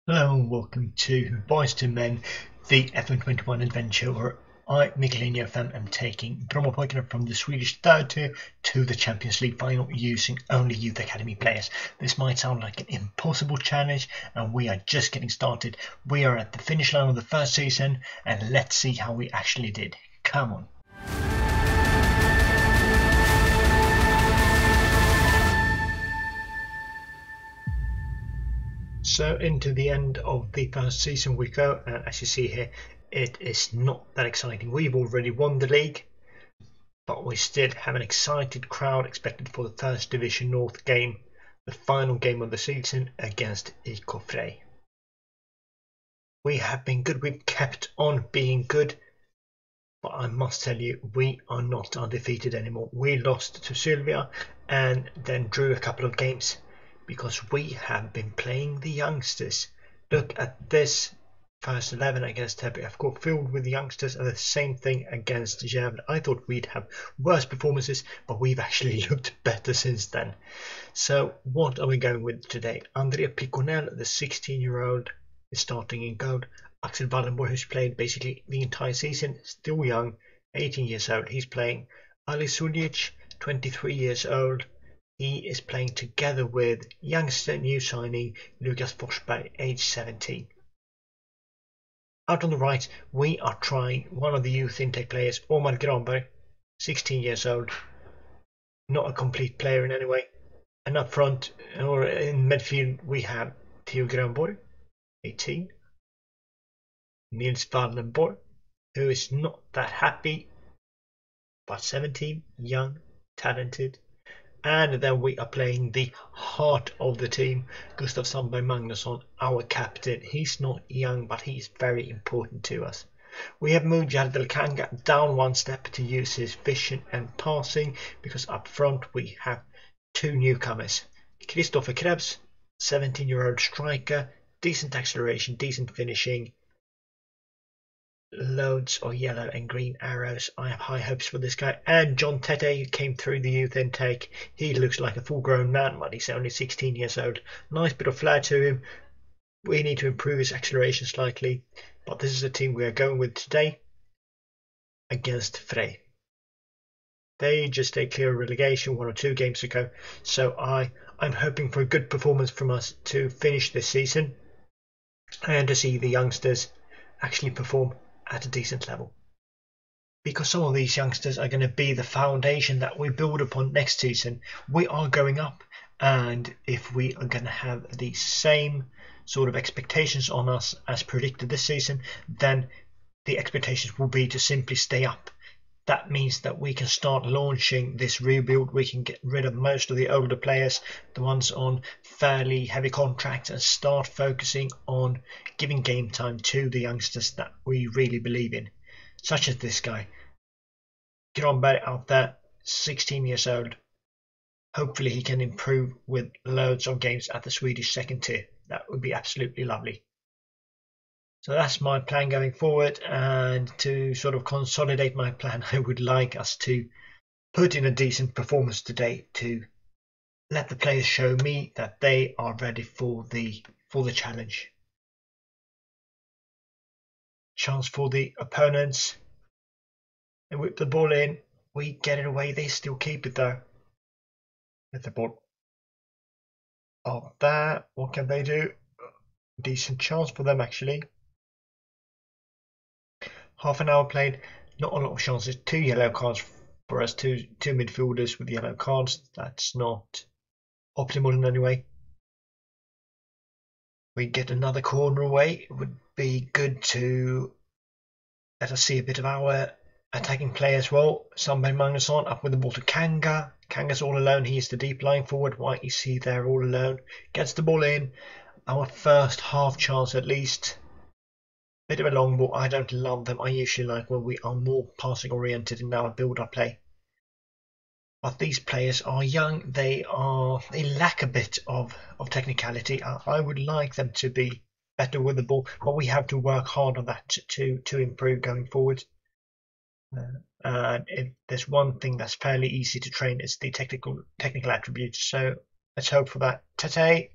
Hello and welcome to Boys to Men, the FM21 adventure where I, Mikael FM, am taking Brommapojkarna from the Swedish third tier to the Champions League final using only youth academy players. This might sound like an impossible challenge and we are just getting started. We are at the finish line of the first season and let's see how we actually did. Come on. So into the end of the first season we go, and as you see here, it is not that exciting. We've already won the league, but we still have an excited crowd expected for the First Division North game, the final game of the season against IF. We have been good, we've kept on being good, but I must tell you, we are not undefeated anymore. We lost to Sylvia and then drew a couple of games, because we have been playing the youngsters. Look at this first 11 against FK filled with the youngsters, and the same thing against Dejan. I thought we'd have worse performances, but we've actually looked better since then. So what are we going with today? Andrea Piconel, the 16-year-old, is starting in goal. Axel Wallenborg, who's played basically the entire season, still young, 18 years old, he's playing. Ali Suljic, 23 years old, he is playing together with youngster new signing Lukas Forsberg, age 17. Out on the right, we are trying one of the youth intake players, Omar Granberg, 16 years old, not a complete player in any way. And up front, or in midfield, we have Theo Grönborg, 18, Nils Wallenborg, who is not that happy, but 17, young, talented. And then we are playing the heart of the team, Gustav Sandberg Magnusson, our captain. He's not young, but he's very important to us. We have moved Jardel Kanga down one step to use his vision and passing, because up front we have two newcomers. Christopher Krebs, 17-year-old striker, decent acceleration, decent finishing, loads of yellow and green arrows. I have high hopes for this guy. And John Tete came through the youth intake. He looks like a full-grown man, but he's only 16 years old. Nice bit of flair to him. We need to improve his acceleration slightly, but this is the team we are going with today against Frey. They just stayed clear of relegation 1 or 2 games ago, so I'm hoping for a good performance from us to finish this season and to see the youngsters actually perform at a decent level, because some of these youngsters are going to be the foundation that we build upon next season. We are going up, and if we are going to have the same sort of expectations on us as predicted this season, then the expectations will be to simply stay up. That means that we can start launching this rebuild. We can get rid of most of the older players, the ones on fairly heavy contracts, and start focusing on giving game time to the youngsters that we really believe in, such as this guy. Granberg out there, 16 years old. Hopefully he can improve with loads of games at the Swedish second tier. That would be absolutely lovely. So that's my plan going forward, and to sort of consolidate my plan, I would like us to put in a decent performance today to let the players show me that they are ready for the challenge. Chance for the opponents. They whip the ball in, we get it away, they still keep it though. Get the ball off there, what can they do? Decent chance for them actually. Half an hour played, not a lot of chances. 2 yellow cards for us, two midfielders with yellow cards. That's not optimal in any way. We get another corner away. It would be good to let us see a bit of our attacking play as well. Sandberg Magnusson up with the ball to Kanga. Kanga's all alone. He is the deep lying forward. Why is he there all alone? Gets the ball in. Our first half chance at least. Bit of a long ball. I don't love them. I usually like when we are more passing oriented in our build-up play. But these players are young. They lack a bit of technicality. I would like them to be better with the ball, but we have to work hard on that to improve going forward. And if there's one thing that's fairly easy to train, it's the technical attributes. So let's hope for that. Tete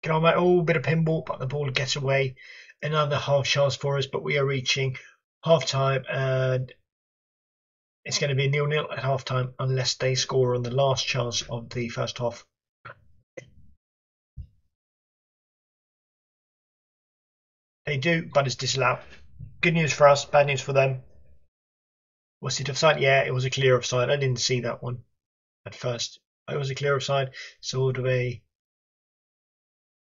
Get on, mate. Oh, bit of pinball, but the ball gets away. Another half chance for us, but we are reaching half time, and it's going to be 0-0 at half time unless they score on the last chance of the first half. They do, but it's disallowed. Good news for us, bad news for them. Was it offside? Yeah, it was a clear offside. I didn't see that one at first. It was a clear offside, sort of a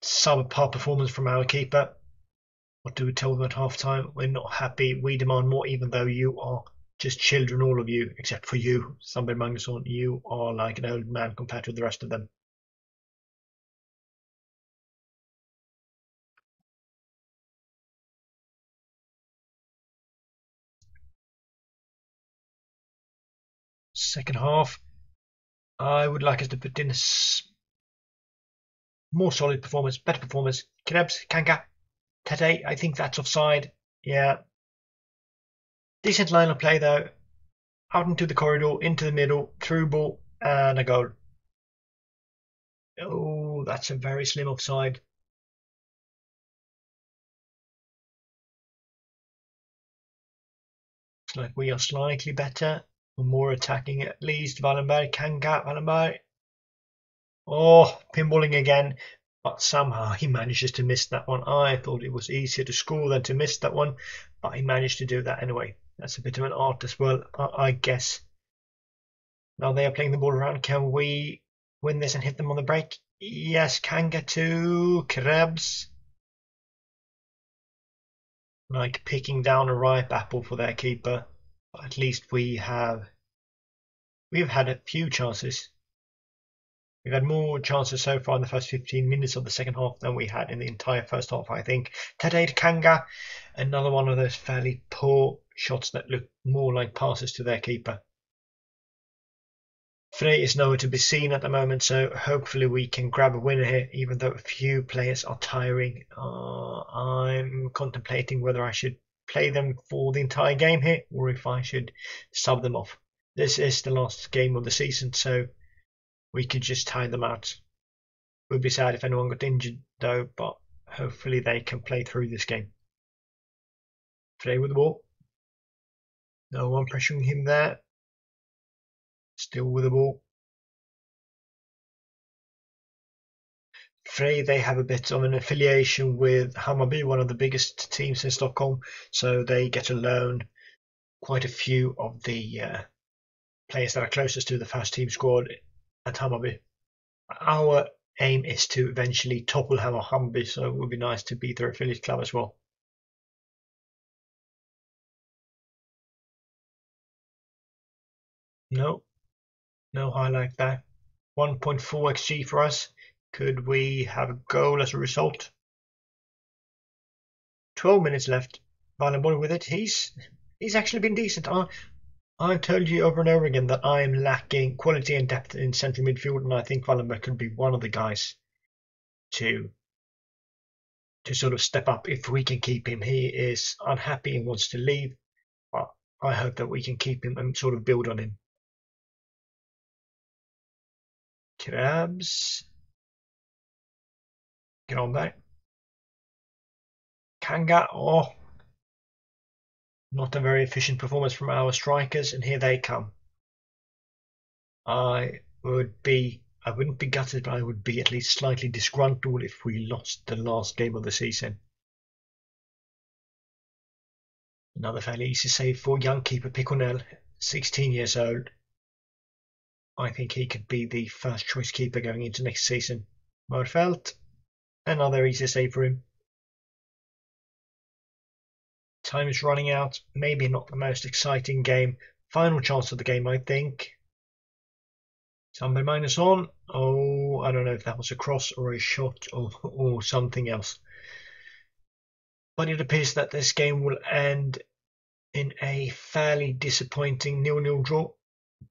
subpar performance from our keeper. What do we tell them at half time? We're not happy. We demand more, even though you are just children, all of you, except for you, Albin Magnusson. You are like an old man compared to the rest of them. Second half, I would like us to put in a more solid performance, better performance. Krebs, Kanga, Tete, I think that's offside. Yeah. Decent line of play though. Out into the corridor, into the middle, through ball, and a goal. Oh, that's a very slim offside. Looks like we are slightly better. We're more attacking at least. Wallenberg, Kanga, Wallenberg. Oh, pinballing again. But somehow he manages to miss that one. I thought it was easier to score than to miss that one, but he managed to do that anyway. That's a bit of an art as well, I guess. Now they are playing the ball around. Can we win this and hit them on the break? Yes, Kanga to Krebs. Like picking down a ripe apple for their keeper. But at least we've had a few chances. We've had more chances so far in the first 15 minutes of the second half than we had in the entire first half, I think. Tadej Kanga, another one of those fairly poor shots that look more like passes to their keeper. Frey is nowhere to be seen at the moment, so hopefully we can grab a winner here, even though a few players are tiring. I'm contemplating whether I should play them for the entire game here, or if I should sub them off. This is the last game of the season, so we could just tie them out. It would be sad if anyone got injured though, but hopefully they can play through this game. Frey with the ball. No one pressuring him there. Still with the ball. Frey, they have a bit of an affiliation with Hammarby, one of the biggest teams in Stockholm, so they get a loan quite a few of the players that are closest to the first team squad at Hammarby. Our aim is to eventually topple Hammarby, so it would be nice to beat their affiliate club as well. No highlight there. 1.4 xg for us. Could we have a goal as a result? 12 minutes left. Wallenborg with it. He's actually been decent. I've told you over and over again that I am lacking quality and depth in central midfield, and I think Wallenberg could be one of the guys to sort of step up if we can keep him. He is unhappy and wants to leave, but I hope that we can keep him and sort of build on him. Krabs. Get on back. Kanga. Oh, not a very efficient performance from our strikers, and here they come. I wouldn't be gutted, but I would be at least slightly disgruntled if we lost the last game of the season. Another fairly easy save for young keeper Piconel, 16 years old. I think he could be the first choice keeper going into next season. Mörfelt, another easy save for him. Time is running out. Maybe not the most exciting game. Final chance of the game, I think. Somebody minus on. Oh, I don't know if that was a cross or a shot or something else. But it appears that this game will end in a fairly disappointing 0-0 draw.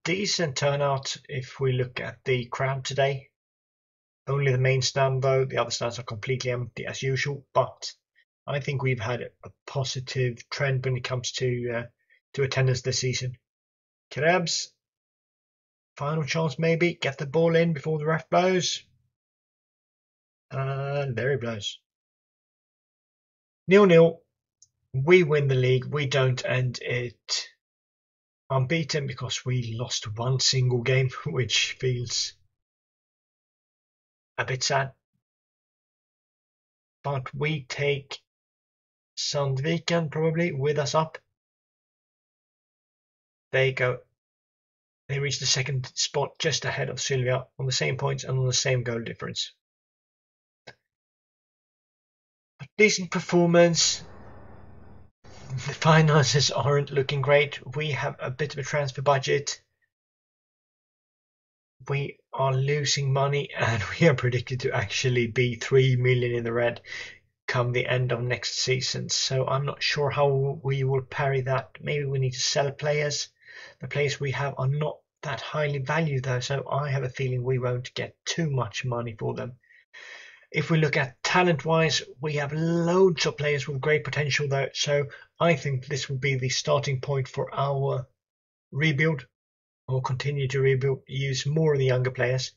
Decent turnout if we look at the crowd today. Only the main stand though, the other stands are completely empty as usual, but I think we've had a positive trend when it comes to attendance this season. Krebs, final chance maybe, get the ball in before the ref blows. And there he blows. 0-0. We win the league. We don't end it unbeaten because we lost one single game, which feels a bit sad. But we take Sandviken probably with us up. They reach the second spot just ahead of Sylvia on the same points and on the same goal difference. Decent performance. The finances aren't looking great. We have a bit of a transfer budget. We are losing money and we are predicted to actually be 3 million in the red come the end of next season. So I'm not sure how we will parry that. Maybe we need to sell players. The players we have are not that highly valued though, so I have a feeling we won't get too much money for them. If we look at talent-wise, we have loads of players with great potential though, so I think this will be the starting point for our rebuild, or continue to rebuild, use more of the younger players.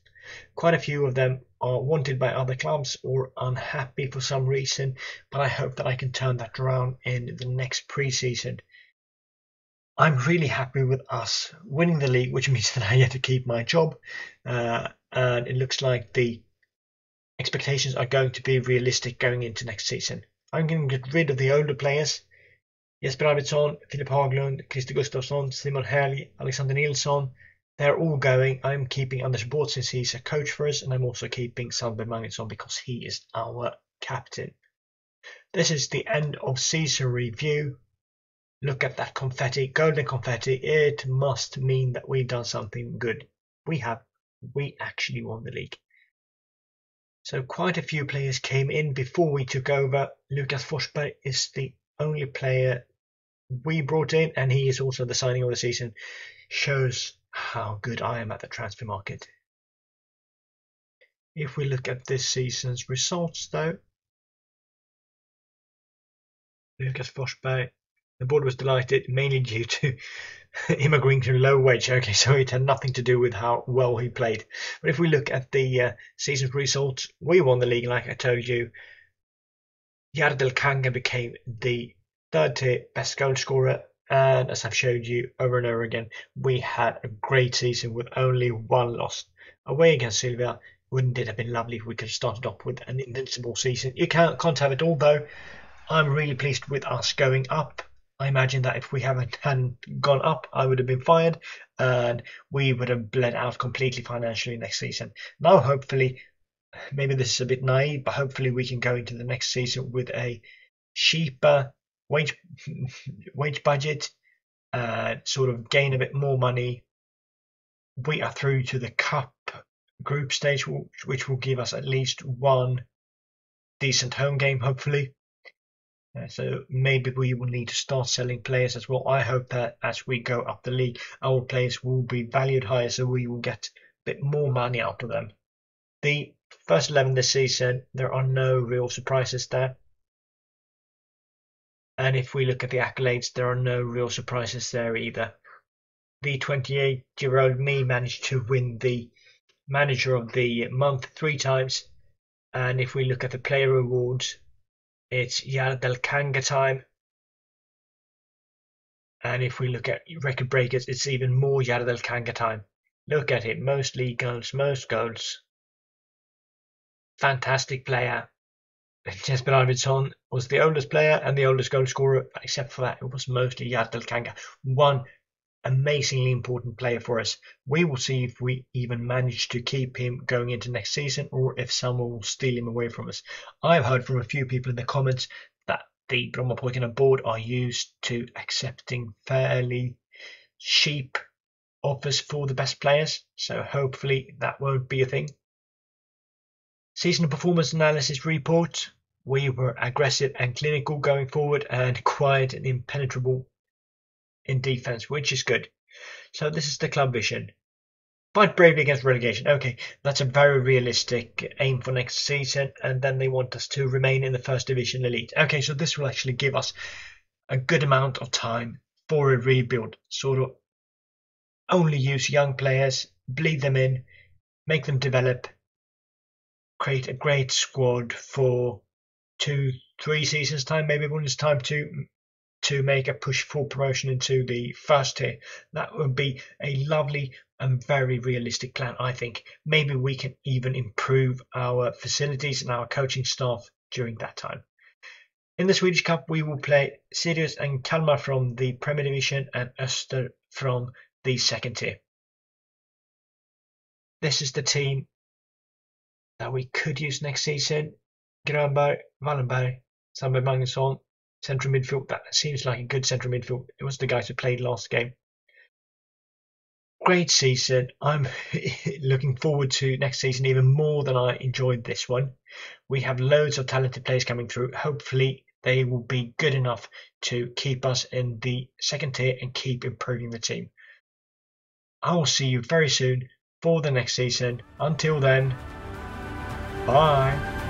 Quite a few of them are wanted by other clubs or unhappy for some reason, but I hope that I can turn that around in the next pre-season. I'm really happy with us winning the league, which means that I get to keep my job, and it looks like the expectations are going to be realistic going into next season. I'm going to get rid of the older players. Jesper Arvidsson, Filip Haglund, Christer Gustafsson, Simon Helg, Alexander Nilsson. They're all going. I'm keeping Anders Båt since he's a coach for us, and I'm also keeping Sandberg Magnusson because he is our captain. This is the end of season review. Look at that confetti, golden confetti. It must mean that we've done something good. We actually won the league. So quite a few players came in before we took over. Lucas Forsberg is the only player we brought in, and he is also the signing of the season. Shows how good I am at the transfer market. If we look at this season's results though, Lucas Forsberg, the board was delighted mainly due to him agreeing to a low wage. Okay, so it had nothing to do with how well he played. But if we look at the season's results, we won the league like I told you. Yardel Kanga became the third tier best goal scorer, and as I've showed you over and over again, we had a great season with only one loss. Away against Sylvia, wouldn't it have been lovely if we could have started off with an invincible season? You can't have it all though. I'm really pleased with us going up. I imagine that if we hadn't gone up, I would have been fired and we would have bled out completely financially next season. Now hopefully, maybe this is a bit naive, but hopefully we can go into the next season with a cheaper wage budget and sort of gain a bit more money. We are through to the cup group stage, which will give us at least one decent home game, hopefully. So maybe we will need to start selling players as well. I hope that as we go up the league, our players will be valued higher, so we will get a bit more money out of them. The first 11 this season, there are no real surprises there. And if we look at the accolades, there are no real surprises there either. The 28-year-old me managed to win the Manager of the Month 3 times. And if we look at the player awards, it's Yardel Kanga time. And if we look at record breakers, it's even more Yardel Kanga time. Look at it, most league goals, most goals. Fantastic player. Jesper Arvidsson was the oldest player and the oldest goal scorer, except for that it was mostly Yardel Kanga. One amazingly important player for us. We will see if we even manage to keep him going into next season or if someone will steal him away from us. I've heard from a few people in the comments that the Brommapojkarna board are used to accepting fairly cheap offers for the best players, so hopefully that won't be a thing. Seasonal performance analysis report. We were aggressive and clinical going forward and quiet and impenetrable in defense, which is good. So this is the club vision. Fight bravely against relegation. Okay, that's a very realistic aim for next season, and then they want us to remain in the first division elite. Okay, so this will actually give us a good amount of time for a rebuild. Sort of only use young players, bleed them in, make them develop, create a great squad for 2-3 seasons time, maybe when it's time to make a push for promotion into the first tier. That would be a lovely and very realistic plan, I think. Maybe we can even improve our facilities and our coaching staff during that time. In the Swedish Cup, we will play Sirius and Kalmar from the Premier Division and Öster from the second tier. This is the team that we could use next season. Grönberg, Wallenberg, Sandberg Magnusson, central midfield. That seems like a good central midfield. It was the guys who played last game. Great season. I'm looking forward to next season even more than I enjoyed this one. We have loads of talented players coming through. Hopefully they will be good enough to keep us in the second tier and keep improving the team. I will see you very soon for the next season. Until then, bye.